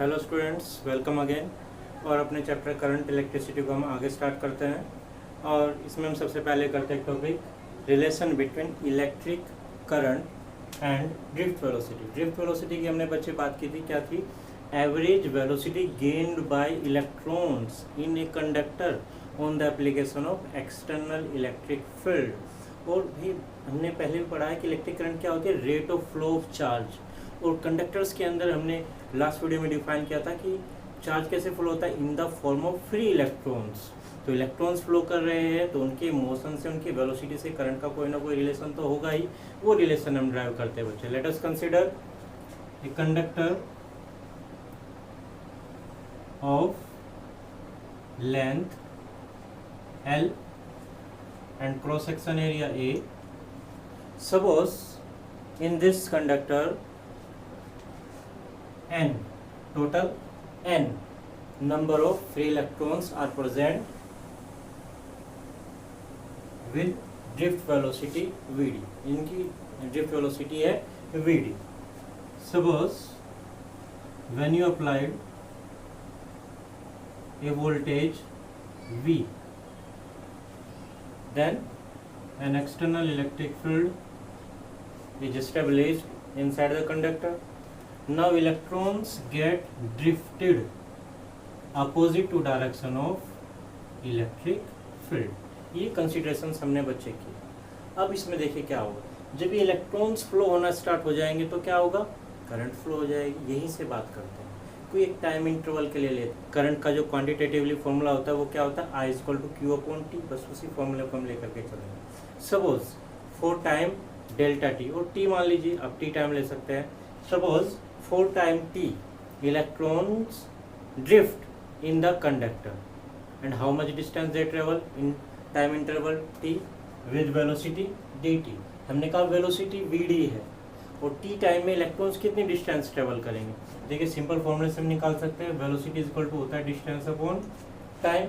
Hello students, welcome again. और अपने chapter current electricity को हम आगे स्टार्ट करते हैं। और इसमें हम सबसे पहले करते हैं topic relation between electric current and drift velocity. Drift velocity की हमने बच्चे बात की थी, क्या थी? Average velocity gained by electrons in a conductor on the application of external electric field. और भी हमने पहले भी पढ़ा है कि इलेक्ट्रिक करंट क्या होती है? Rate of flow of charge. और कंडक्टर्स के अंदर हमने लास्ट वीडियो में डिफाइन किया था कि चार्ज कैसे फ्लो होता है? In the form of free electrons. तो इलेक्ट्रॉन्स फ्लो कर रहे हैं तो उनके मोशन से, उनकी वेलोसिटी से करंट का कोई ना कोई रिलेशन तो होगा ही। वो रिलेशन हम ड्राइव करते हैं बच्चे। Let us consider a conductor of length L and cross section area A. Suppose in this conductor N, total N number of free electrons are present with drift velocity Vd. इनकी drift velocity है Vd. Suppose when you applied a voltage V, then an external electric field is established inside the conductor. Now electrons get drifted opposite to direction of electric field. ये considerations हमने बच्चे की। अब इसमें देखिए क्या होगा, जब ये इलेक्ट्रॉन्स फ्लो होना स्टार्ट हो जाएंगे तो क्या होगा? करंट फ्लो हो जाएगी। यहीं से बात करते हैं। कोई एक टाइम इंटरवल के लिए लेते हैं। करंट का जो क्वांटिटेटिवली फॉर्मूला होता है वो क्या होता है? I = Q/T। बस उसी फॉर्मूले को हम लेकर के चलेंगे। Suppose for time delta T, और टी मान लीजिए, अब टी टाइम ले सकते हैं। Suppose for time T electrons drift in the conductor and how much distance they travel in time interval T with velocity dt। हमने कहा वेलोसिटी Vd है और टी टाइम में इलेक्ट्रॉन्स कितनी डिस्टेंस ट्रेवल करेंगे? देखिए सिंपल फॉर्मूले से हम निकाल सकते हैं। वेलोसिटी इक्वल टू होता है डिस्टेंस अपॉन टाइम।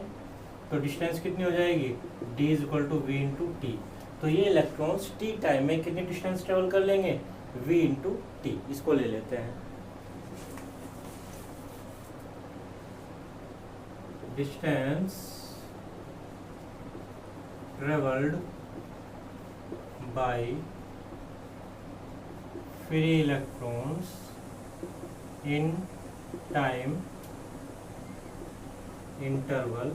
तो डिस्टेंस कितनी हो जाएगी? d = v × t। तो ये इलेक्ट्रॉन्स टी टाइम में कितनी डिस्टेंस ट्रेवल कर लेंगे? v × t। इसको ले लेते हैं। Distance travelled by free electrons in time interval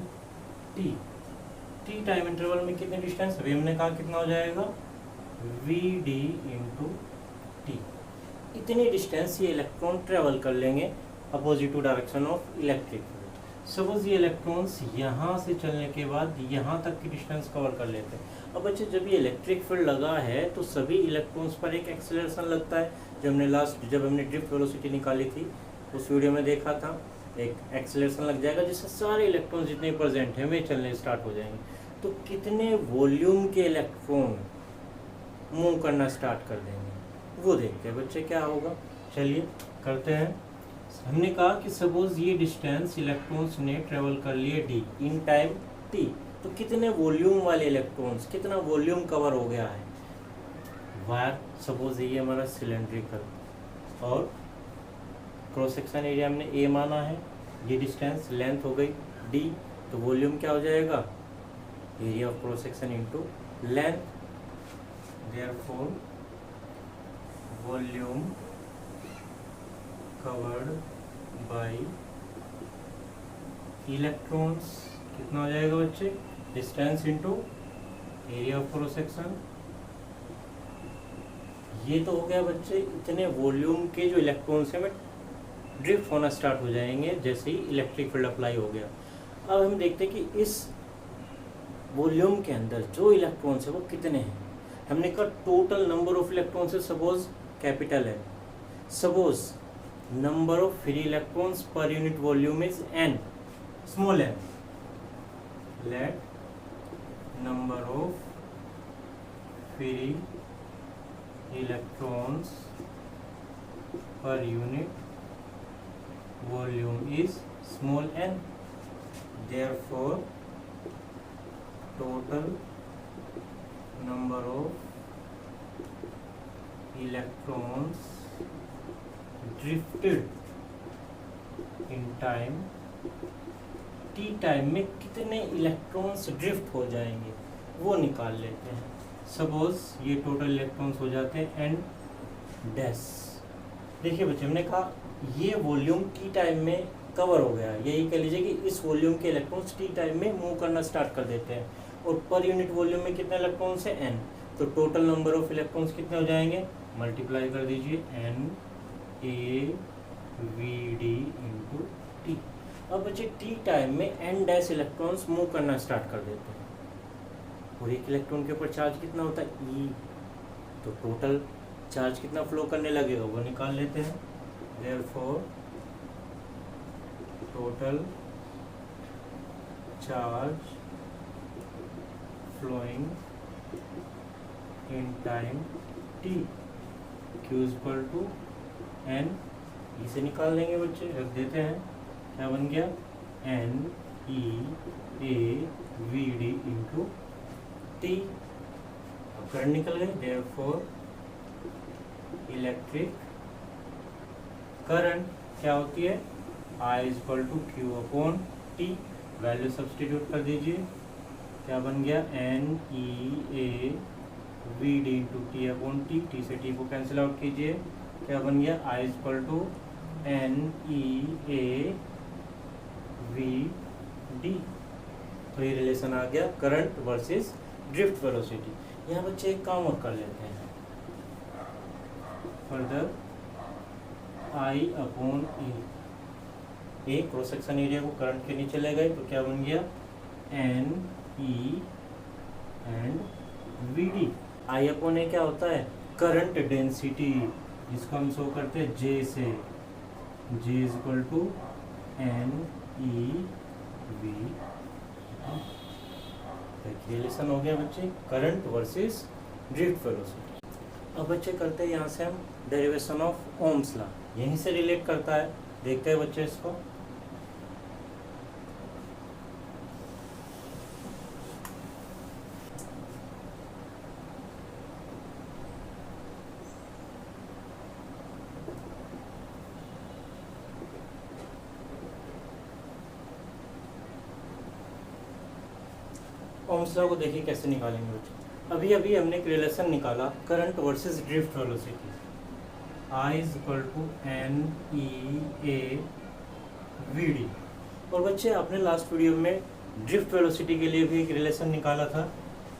t। t time interval में कितने डिस्टेंस? अभी हमने कहा कितना हो जाएगा? Vd × t। इतनी डिस्टेंस ये इलेक्ट्रॉन ट्रेवल कर लेंगे opposite to direction of electric field. Suppose ये इलेक्ट्रॉन्स यहाँ से चलने के बाद यहाँ तक की डिस्टेंस कवर कर लेते हैं। अब बच्चे जब ये इलेक्ट्रिक फील्ड लगा है तो सभी इलेक्ट्रॉन्स पर एक एक्सेलरेशन लगता है। जब हमने ड्रिफ्ट वेलोसिटी निकाली थी उस वीडियो में देखा था, एक एक्सेलरेशन लग जाएगा जिससे सारे इलेक्ट्रॉन्स जितने प्रेजेंट हैं वे चलने स्टार्ट हो जाएंगे। तो कितने वॉल्यूम के इलेक्ट्रॉन मूव करना स्टार्ट कर देंगे वो देखते हैं बच्चे क्या होगा। चलिए करते हैं। हमने कहा कि सपोज ये डिस्टेंस इलेक्ट्रॉन्स ने ट्रेवल कर लिए d इन टाइम t, तो कितने वॉल्यूम वाले इलेक्ट्रॉन्स, कितना वॉल्यूम कवर हो गया है? वायर सपोज ये हमारा सिलेंड्रिकल और क्रॉस सेक्शन एरिया हमने a माना है, ये डिस्टेंस लेंथ हो गई d, तो वॉल्यूम क्या हो जाएगा? Area of cross section into length. Therefore volume covered by electrons कितना हो जाएगा बच्चे? Distance into area of cross section. ये तो हो गया बच्चे इतने वॉल्यूम के जो इलेक्ट्रॉन्स हैं ड्रिफ्ट होना स्टार्ट हो जाएंगे जैसे ही इलेक्ट्रिक फील्ड अप्लाई हो गया। अब हम देखते हैं कि इस वॉल्यूम के अंदर जो इलेक्ट्रॉन्स है वो कितने हैं। हमने कहा टोटल नंबर ऑफ इलेक्ट्रॉन्स है सपोज कैपिटल है। Suppose number of free electrons per unit volume is n, small n. Let number of free electrons per unit volume is small n. Therefore total number of electrons drifted in time, T time में कितने electrons drift हो जाएंगे वो निकाल लेते हैं। Suppose ये total electrons हो जाते हैं एन डैश। देखिए बच्चे, हमने कहा ये वॉल्यूम टी टाइम में कवर हो गया, यही कह लीजिए कि इस वॉल्यूम के इलेक्ट्रॉन्स टी टाइम में मूव करना स्टार्ट कर देते हैं, और पर यूनिट वॉल्यूम में कितने इलेक्ट्रॉन्स है एन, तो टोटल नंबर ऑफ इलेक्ट्रॉन्स कितने हो जाएंगे, मल्टीप्लाई कर दीजिए N A we D into T. अब बच्चे टी टाइम में एन डैश इलेक्ट्रॉन्स मूव करना स्टार्ट कर देते हैं, और एक इलेक्ट्रॉन के ऊपर चार्ज कितना होता है ई, तो टोटल चार्ज कितना फ्लो करने लगेगा वो निकाल लेते हैं। Therefore total charge flowing in time T Q equal to N, इसे निकाल लेंगे बच्चे, रख देते हैं, क्या बन गया N E A V D into T. अब करंट निकल गए, देयरफॉर इलेक्ट्रिक करंट क्या होती है, I equal to Q upon T, value substitute कर दीजिए, क्या बन गया N E A V D into T upon T, T से टी को कैंसिल आउट कीजिए, क्या बन गया I equal to N E A V D. तो ये रिलेशन आ गया करंट वर्सेस ड्रिफ्ट वेलोसिटी। यहाँ बच्चे एक काम और कर लेते हैं, further I upon a cross section area को करंट के नीचे ले गए, तो क्या बन गया N e and v d. I upon ए क्या होता है, करंट डेंसिटी, जिसको हम शो करते हैं जे से, J is equal to N e v. Relation हो गया बच्चे करंट वर्सेस ड्रिफ्ट वेलोसिटी। अब बच्चे करते हैं यहाँ से हम डेरिवेशन ऑफ ओम्स लॉ, यहीं से रिलेट करता है, देखते हैं बच्चे इसको। ओम्स लॉ को देखिए कैसे निकालेंगे बच्चे। अभी अभी हमने एक रिलेशन निकाला current versus drift velocity, I is equal to N E A V D. और बच्चे आपने लास्ट वीडियो में ड्रिफ्ट वेलोसिटी के लिए भी एक रिलेशन निकाला था,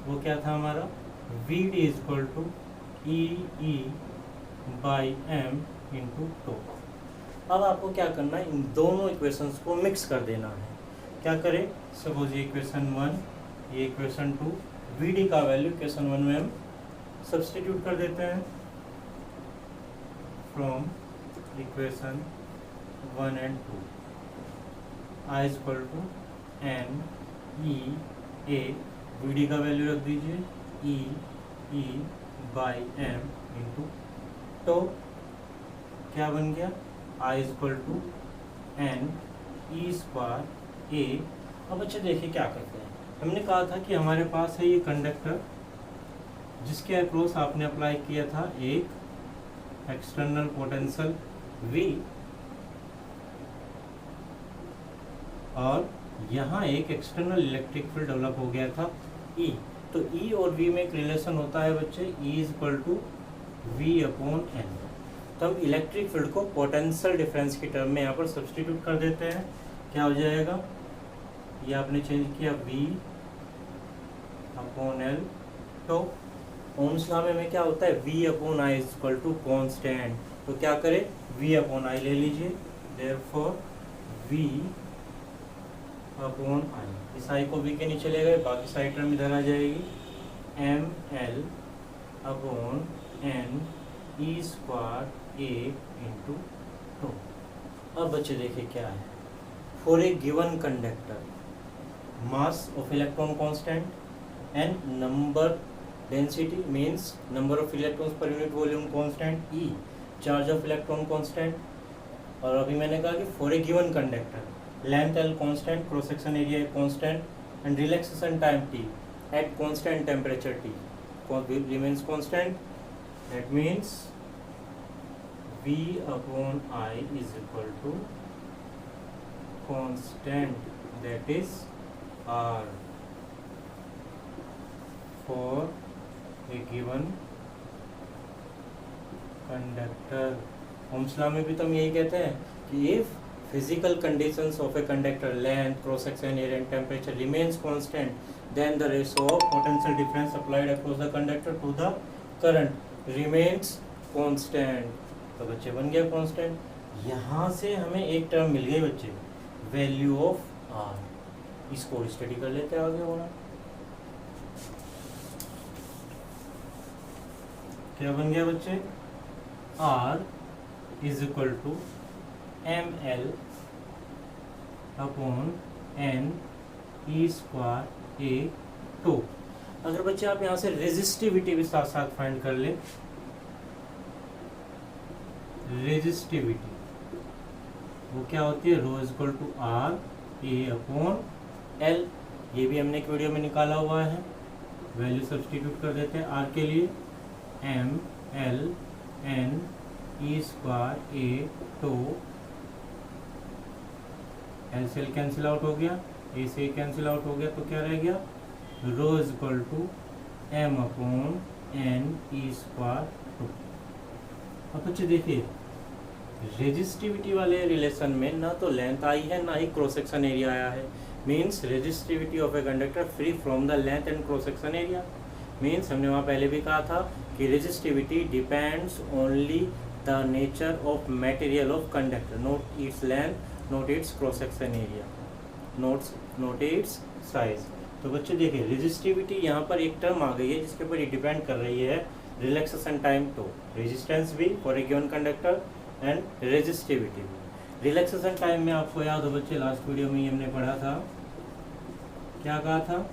वो क्या था हमारा, V D is equal to E E by M into tau. अब आपको क्या करना है, इन दोनों इक्वेशंस को मिक्स कर देना है। क्या करें, सपोज ये इक्वेशन 1, ये इक्वेशन 2, वी डी का वैल्यू इक्वेशन 1 में हम सब्सटीट्यूट कर देते हैं, from equation 1 and 2, I is equal to N E A, we d का वैल्यू रख दीजिए e by M into tau, क्या बन गया I is equal to N E square a. अब अच्छा देखिए क्या करते हैं, हमने कहा था कि हमारे पास है ये कंडक्टर, जिसके अक्रॉस आपने अप्लाई किया था एक एक्सटर्नल पोटेंशियल V, और यहाँ एक एक्सटर्नल इलेक्ट्रिक फील्ड डेवलप हो गया था E। तो E और V में एक रिलेशन होता है बच्चे, E is equal to V upon N. तो हम इलेक्ट्रिक फील्ड को पोटेंशियल डिफरेंस की टर्म में यहाँ पर सब्सटीट्यूट कर देते हैं, क्या हो जाएगा, ये आपने चेंज किया V अपॉन एल। तो ओम्स लॉ में क्या होता है, V upon I is equal to constant, तो क्या करें V अपॉन आई ले लीजिए, देयरफॉर V अपॉन आई, इस आई को V के नीचे ले गए, बाकी साइड टर्म इधर आ जाएगी, m L upon N E square a into tau. अब बच्चे देखिए क्या है, for a given conductor mass of electron constant and number density means number of electrons पर unit volume constant, e charge of electron constant, और अभी मैंने कहा कि for a given conductor length l constant, cross section area constant and relaxation time t at constant temperature t remains constant, that means V upon I is equal to constant, that is R, for a given conductor. Ohms law में भी तो हम यही कहते हैं कि if physical conditions of a conductor, length, cross section area and temperature remains constant, then the ratio of potential difference applied across the conductor to the current remains constant. तो बच्चे बन गया constant. यहाँ से हमें एक टर्म मिल गई बच्चे, वैल्यू ऑफ आर. इसको स्टडी कर लेते हैं आगे होना. क्या बन गया बच्चे? R is equal to ml upon n E square A tau. अगर बच्चे आप यहाँ से रेजिस्टिविटी भी साथ साथ फाइंड कर ले, रेजिस्टिविटी वो क्या होती है? Rho is equal to r a upon l. ये भी हमने एक वीडियो में निकाला हुआ है. वैल्यू सब्सटीट्यूट कर देते हैं आर के लिए, M L N E square A tau. L से एल कैंसिल आउट हो गया, ए से कैंसिल आउट हो गया, तो क्या रह गया? Rho is equal to m upon N E square tau. अब बच्चे देखिए, रेजिस्टिविटी वाले रिलेशन में ना तो लेंथ आई है ना ही क्रॉस सेक्शन एरिया आया है. Means resistivity of a conductor free from the length and cross section area. Means हमने वहाँ पहले भी कहा था कि resistivity depends only the nature of material of conductor, not its length, not it's cross section area, not it's size. तो बच्चे देखिए, रेजिस्टिविटी यहाँ पर एक टर्म आ गई है जिसके ऊपर ये डिपेंड कर रही है रिलैक्सेशन टाइम. तो रेजिस्टेंस भी for a given conductor and resistivity भी. रिलैक्सेशन टाइम में आपको याद हो बच्चे, लास्ट वीडियो में हमने पढ़ा था, क्या कहा था?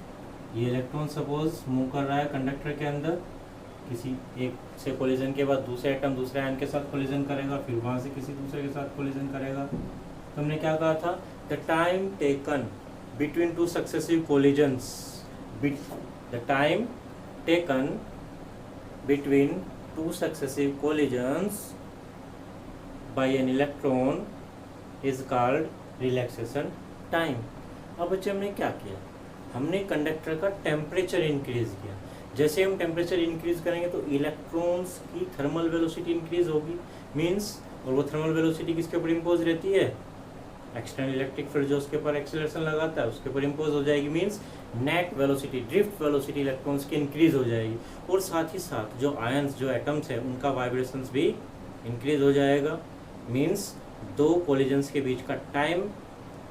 ये इलेक्ट्रॉन सपोज मूव कर रहा है कंडक्टर के अंदर, किसी एक से कोलिजन के बाद दूसरे एटम दूसरे आयन के साथ कोलिजन करेगा, फिर वहाँ से किसी दूसरे के साथ कोलिजन करेगा. तो हमने क्या कहा था? The time taken between two successive collisions, the time taken between two successive collisions by an electron is called relaxation time. अब बच्चे हमने क्या किया? हमने कंडक्टर का टेम्परेचर इंक्रीज किया. जैसे हम टेम्परेचर इंक्रीज करेंगे तो इलेक्ट्रॉन्स की थर्मल वेलोसिटी इंक्रीज होगी. मींस, और वो थर्मल वेलोसिटी किसके ऊपर इम्पोज रहती है? एक्सटर्नल इलेक्ट्रिक फील्ड जो उसके ऊपर एक्सेलरेशन लगाता है उसके ऊपर इम्पोज हो जाएगी. Means net velocity, drift velocity electrons की इंक्रीज हो जाएगी. और साथ ही साथ जो आयंस, जो एटम्स है, उनका वाइब्रेशंस भी इंक्रीज हो जाएगा. मींस दो कोलिजन्स के बीच का टाइम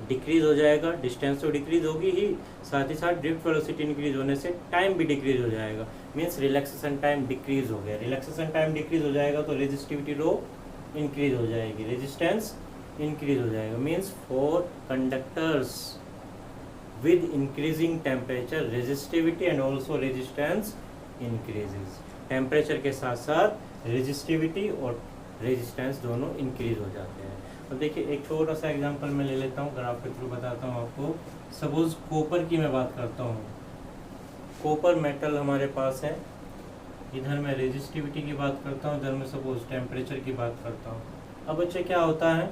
डिक्रीज हो जाएगा. डिस्टेंस तो डिक्रीज होगी ही, साथ ही साथ ड्रिफ्ट वेलोसिटी इंक्रीज होने से टाइम भी डिक्रीज हो जाएगा. मींस रिलैक्सेशन टाइम डिक्रीज हो गया. रिलैक्सेशन टाइम डिक्रीज हो जाएगा तो रेजिस्टिविटी रो इंक्रीज हो जाएगी, रेजिस्टेंस इंक्रीज हो जाएगा. Means for conductors with increasing temperature resistivity and also resistance increases. Temperature के साथ साथ रेजिस्टिविटी और रेजिस्टेंस दोनों इंक्रीज हो जाते हैं. अब देखिए, एक छोटा सा एग्जांपल मैं ले लेता हूँ, ग्राफ के थ्रू बताता हूँ आपको. सपोज कॉपर की मैं बात करता हूँ. कॉपर मेटल हमारे पास है, इधर मैं रेजिस्टिविटी की बात करता हूँ, इधर मैं सपोज टेम्परेचर की बात करता हूँ. अब बच्चे क्या होता है,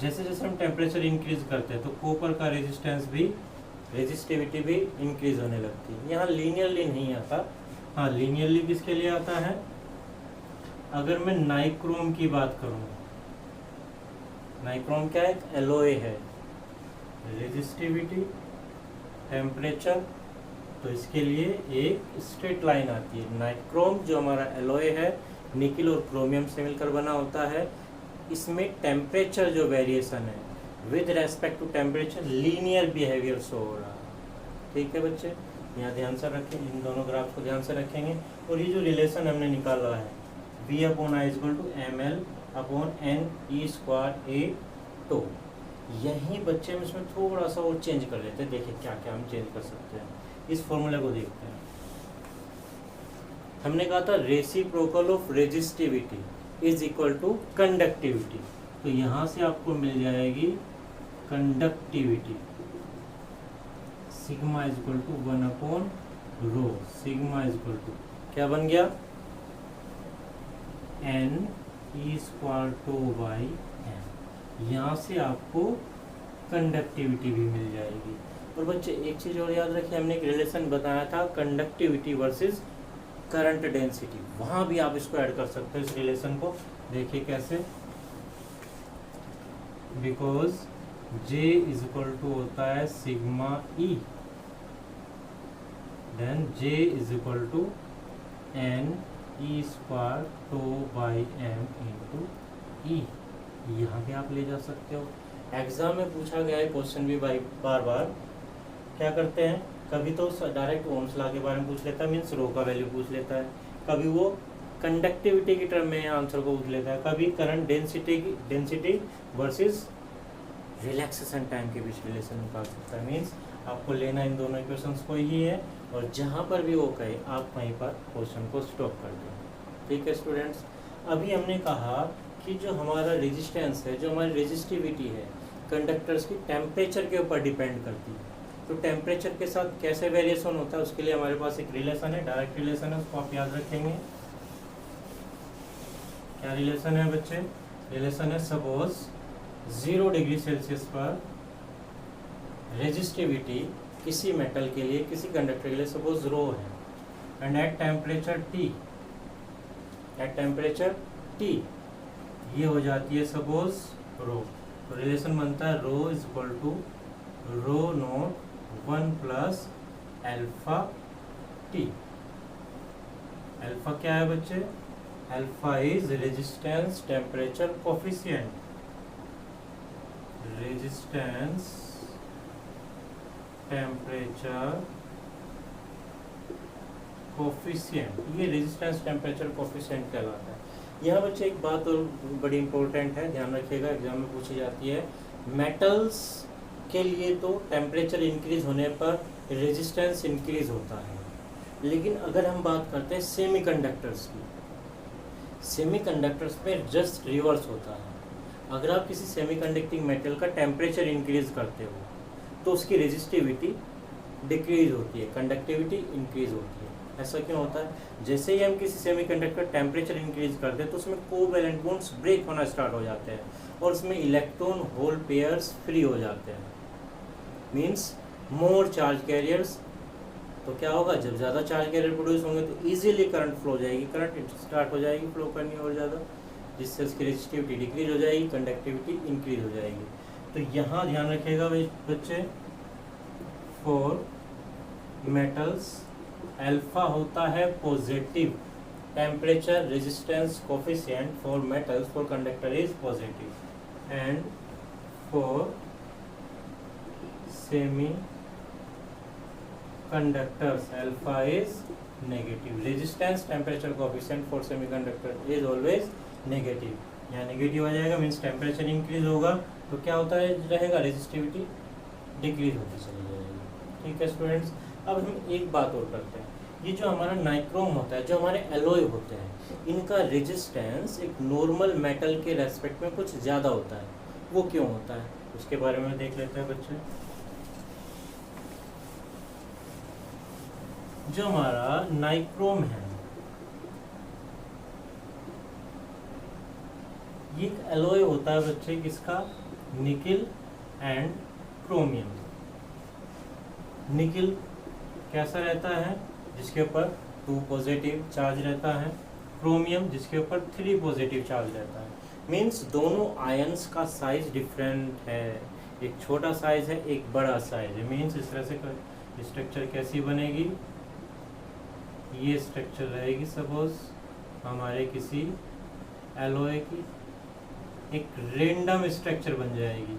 जैसे जैसे हम टेम्परेचर इंक्रीज करते हैं तो कॉपर का रेजिस्टेंस भी, रेजिस्टिविटी भी इंक्रीज होने लगती है. यहाँ लीनियरली नहीं आता. हाँ, लीनियरली किसके लिए आता है? अगर मैं नाइक्रोम की बात करूँ, नाइक्रोम क्या है? एलओए है. रेजिस्टिविटी, टेम्परेचर, तो इसके लिए एक स्ट्रेट लाइन आती है. नाइक्रोम जो हमारा एलओए है, निकिल और क्रोमियम से मिलकर बना होता है. इसमें टेम्परेचर जो वेरिएशन है with respect to temperature linear behaviour show हो रहा है. ठीक है बच्चे, यहाँ ध्यान से रखें, इन दोनों ग्राफ को ध्यान से रखेंगे. और ये जो रिलेशन हमने निकाला है, V upon I equal to M L upon N E square A tau, यही बच्चे हम इसमें थोड़ा सा और चेंज कर लेते हैं. देखिए क्या क्या हम चेंज कर सकते हैं. इस फॉर्मूले को देखते हैं. हमने कहा था reciprocal of resistivity is equal to conductivity. तो यहाँ से आपको मिल जाएगी conductivity, sigma is equal to 1 upon rho. Sigma is equal to क्या बन गया? N E square tau by M. यहाँ से आपको कंडक्टिविटी भी मिल जाएगी। और बच्चे एक चीज़ और याद रखिए, हमने एक रिलेशन बताया था कंडक्टिविटी वर्सेस करंट डेंसिटी, वहाँ भी आप इसको ऐड कर सकते हो इस रिलेशन को। देखिए कैसे, because J is equal to होता है sigma E, then J is equal to N E square tau by M into E। यहाँ पे आप ले जा सकते हो। एग्जाम में पूछा गया है क्वेश्चन भी बार बार क्या करते हैं, कभी तो डायरेक्ट ओम्स लॉ के बारे में पूछ लेता है, मीन्स रो का वैल्यू पूछ लेता है, कभी वो कंडक्टिविटी की टर्म में आंसर को पूछ लेता है, कभी current density versus relaxation time के बीच रिलेशन निकाल सकता है। मीन्स आपको लेना इन दोनों इक्वेशंस को ही है, और जहाँ पर भी वो कहे आप वहीं पर क्वेश्चन को स्टॉप कर दें। ठीक है स्टूडेंट्स, अभी हमने कहा कि जो हमारा रेजिस्टेंस है, जो हमारी रेजिस्टिविटी है, कंडक्टर्स की टेम्परेचर के ऊपर डिपेंड करती है। तो टेम्परेचर के साथ कैसे वेरिएशन होता है उसके लिए हमारे पास एक रिलेशन है, डायरेक्ट रिलेशन है, उसको आप याद रखेंगे। क्या रिलेशन है बच्चे? रिलेशन है, सपोज 0 डिग्री सेल्सियस पर रेजिस्टिविटी किसी मेटल के लिए, किसी कंडक्टर के लिए सपोज रो है, एंड एट टेम्परेचर T ये हो जाती है सपोज रो। तो रिलेशन बनता है rho is equal to rho naught 1 plus alpha T। Alpha क्या है बच्चे? Alpha is resistance temperature coefficient, resistance temperature coefficient, ये रेजिस्टेंस टेम्परेचर कोफिशिएंट कहलाता है। यहाँ बच्चे एक बात और बड़ी इंपॉर्टेंट है, ध्यान रखिएगा, एग्जाम में पूछी जाती है। मेटल्स के लिए तो टेम्परेचर इंक्रीज होने पर रेजिस्टेंस इंक्रीज होता है, लेकिन अगर हम बात करते हैं सेमीकंडक्टर्स की, सेमीकंडक्टर्स में जस्ट रिवर्स होता है। अगर आप किसी सेमीकंडक्टिंग मेटल का टेम्परेचर इंक्रीज करते हो तो उसकी रेजिस्टिविटी डिक्रीज होती है, कंडक्टिविटी इंक्रीज होती है। ऐसा क्यों होता है? जैसे ही हम किसी सेमीकंडक्टर टेम्परेचर इंक्रीज करते हैं तो उसमें कोवैलेंट बॉन्ड्स ब्रेक होना स्टार्ट हो जाते हैं और उसमें इलेक्ट्रॉन होल पेयर्स फ्री हो जाते हैं, मीन्स मोर चार्ज कैरियर्स। तो क्या होगा, जब ज़्यादा चार्ज कैरियर प्रोड्यूस होंगे तो इजीली करंट फ्लो हो जाएगी, करंट स्टार्ट हो जाएगी फ्लो करनी और ज़्यादा, जिससे उसकी रेजिस्टिविटी डिक्रीज हो जाएगी, कंडक्टिविटी इंक्रीज हो जाएगी। तो यहाँ ध्यान रखिएगा बच्चे, फॉर मेटल्स अल्फा होता है positive, temperature resistance coefficient for metals for conductor is positive, and for semi conductors alpha is negative, resistance temperature coefficient for semiconductor is always negative. यहाँ नेगेटिव आ जाएगा, मीन्स टेम्परेचर इंक्रीज होगा तो क्या होता है रहेगा, रेजिस्टिविटी डिक्रीज होती चली जाएगी। ठीक है स्टूडेंट्स, अब हम एक बात और करते हैं, ये जो हमारा नाइक्रोम होता है, जो हमारे एलॉय होते हैं, इनका रेजिस्टेंस एक नॉर्मल मेटल के रेस्पेक्ट में कुछ ज़्यादा होता है। वो क्यों होता है उसके बारे में देख लेते हैं बच्चे। जो हमारा नाइक्रोम है ये एक एलॉय होता है बच्चे, किसका? Nickel and chromium. निकिल कैसा रहता है? जिसके ऊपर 2 पॉजिटिव चार्ज रहता है, क्रोमियम जिसके ऊपर 3 पॉजिटिव चार्ज रहता है। मीन्स दोनों आयंस का साइज डिफरेंट है, एक छोटा साइज है, एक बड़ा साइज है। मीन्स इस तरह से स्ट्रक्चर कैसी बनेगी, ये स्ट्रक्चर रहेगी सपोज हमारे किसी एलॉय की, एक रेंडम स्ट्रक्चर बन जाएगी।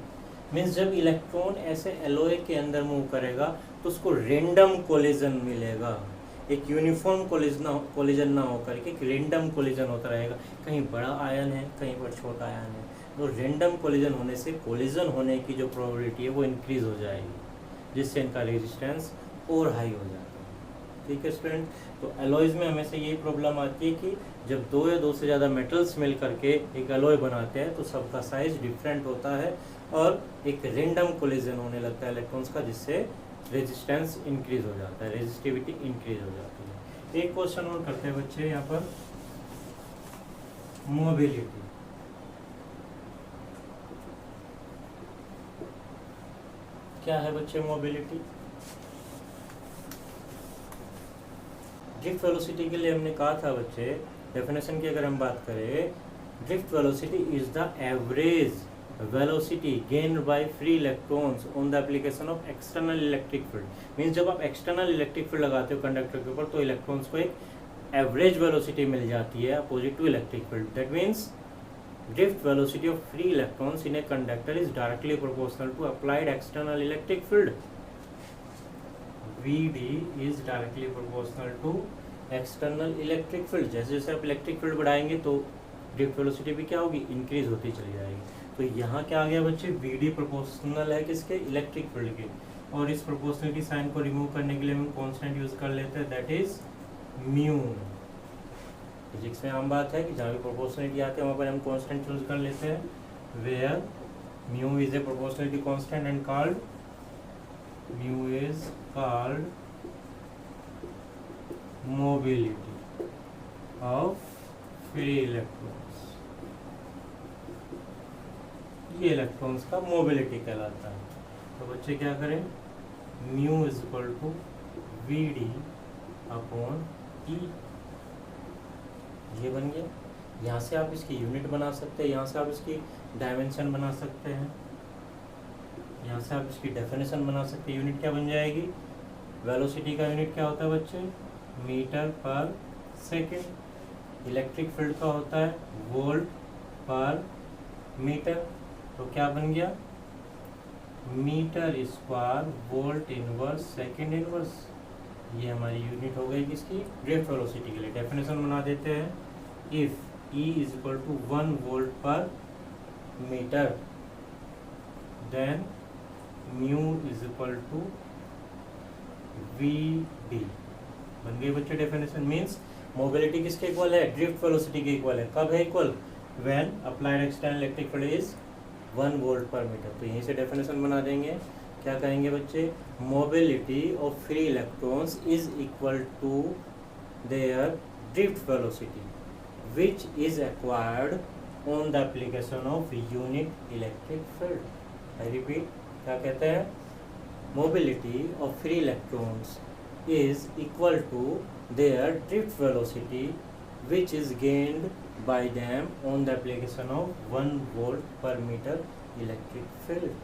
मीन्स जब इलेक्ट्रॉन ऐसे एलॉय के अंदर मूव करेगा तो उसको रेंडम कोलिजन मिलेगा, एक यूनिफॉर्म कोलिजन ना होकर के एक रेंडम कोलिजन होता रहेगा। कहीं बड़ा आयन है, कहीं पर छोटा आयन है, तो रेंडम कोलिजन होने से कोलिजन होने की जो प्रोबेबिलिटी है वो इंक्रीज हो जाएगी, जिससे इनका रेजिस्टेंस और हाई हो जाता है। ठीक है स्टूडेंट, तो एलॉयज में हमेशा यही प्रॉब्लम आती है कि जब 2 या 2 से ज़्यादा मेटल्स मिल करके एक एलॉय बनाते हैं तो सबका साइज डिफरेंट होता है और एक रेंडम कोलिजन होने लगता है इलेक्ट्रॉन्स का, जिससे रेजिस्टेंस इंक्रीज हो जाता है, रेजिस्टिविटी इंक्रीज हो जाती है। एक क्वेश्चन और करते हैं बच्चे यहाँ पर, मोबिलिटी। क्या है बच्चे मोबिलिटी? ड्रिफ्ट वेलोसिटी के लिए हमने कहा था बच्चे, डेफिनेशन की अगर हम बात करें, drift velocity is the average velocity gained by free electrons on the application of external electric field. Means जब आप एक्सटर्नल इलेक्ट्रिक फील्ड लगाते हो कंडक्टर के ऊपर तो इलेक्ट्रॉन्स को एक एवरेज वेलोसिटी मिल जाती है opposite to electric field. That means drift velocity of free electrons in a conductor is directly proportional to applied external electric field. Vd is directly proportional to external electric field. जैसे जैसे आप electric field बढ़ाएंगे तो drift velocity भी क्या होगी, increase होती चली जाएगी। तो यहाँ क्या आ गया बच्चे, Vd प्रोपोर्शनल है किसके, इलेक्ट्रिक फील्ड के। और इस प्रोपोर्शनलिटी साइन को रिमूव करने के लिए हम कांस्टेंट यूज कर लेते हैं, दैट इज म्यू। फिजिक्स में आम बात है कि जहाँ भी प्रोपोर्शनलिटी आते हैं वहाँ पर हम कांस्टेंट चूज कर लेते हैं, where mu is a proportionality constant and called mobility of free electrons. ये इलेक्ट्रॉन्स का मोबिलिटी कहलाता है। तो बच्चे क्या करें, mu is equal to Vd upon E, ये बन गया। यहाँ से आप इसकी यूनिट बना सकते हैं, यहाँ से आप इसकी डायमेंशन बना सकते हैं, यहाँ से आप इसकी डेफिनेशन बना सकते हैं। यूनिट क्या बन जाएगी, वेलोसिटी का यूनिट क्या होता है बच्चे, मीटर पर सेकेंड। इलेक्ट्रिक फील्ड का होता है वोल्ट पर मीटर। तो क्या बन गया, metre square volt inverse second inverse. ये हमारी यूनिट हो गई किसकी, ड्रिफ्ट वेलोसिटी के लिए। डेफिनेशन बना देते हैं, if E is equal to 1 volt per metre then mu is equal to Vd। बन गई बच्चे डेफिनेशन। मीन्स मोबिलिटी किसके इक्वल है, ड्रिफ्ट वेलोसिटी के इक्वल है। कब है equal, when applied external electric field is 1 volt per metre. तो यहीं से डेफिनेशन बना देंगे, क्या कहेंगे बच्चे, mobility of free electrons is equal to their drift velocity which is acquired on the application of unit electric field. I repeat, क्या कहते हैं, mobility of free electrons is equal to their drift velocity which is gained by them on the application of 1 volt per meter electric field.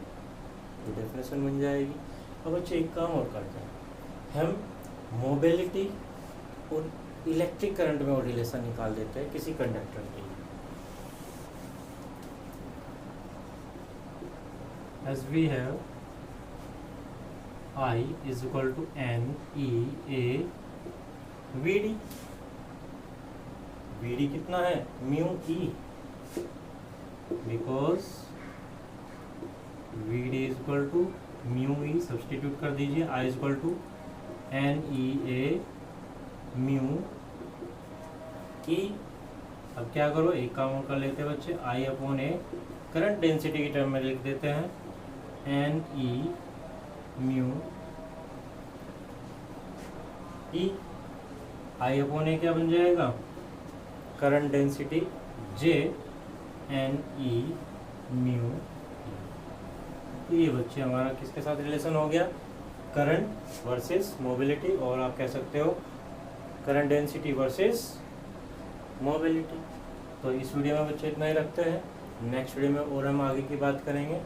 तो definition बन जाएगी। अब बच्चे एक काम और करते हैं, हम मोबिलिटी और इलेक्ट्रिक करंट में और रिलेशन निकाल देते हैं किसी कंडक्टर के लिए। As we have I is equal to N E A Vd। Vd कितना है, mu E, because Vd is equal to mu E। Substitute कर दीजिए, I is equal to NEA mu E। अब क्या करो, एक काम और कर लेते हैं बच्चे, I upon A current density की टर्म में लिख देते हैं, NE mu E। I upon ए क्या बन जाएगा, current density, J NE mu. तो ये बच्चे हमारा किसके साथ रिलेशन हो गया, करंट वर्सेस मोबिलिटी, और आप कह सकते हो करंट डेंसिटी वर्सेस मोबिलिटी। तो इस वीडियो में बच्चे इतना ही रखते हैं, नेक्स्ट वीडियो में और हम आगे की बात करेंगे।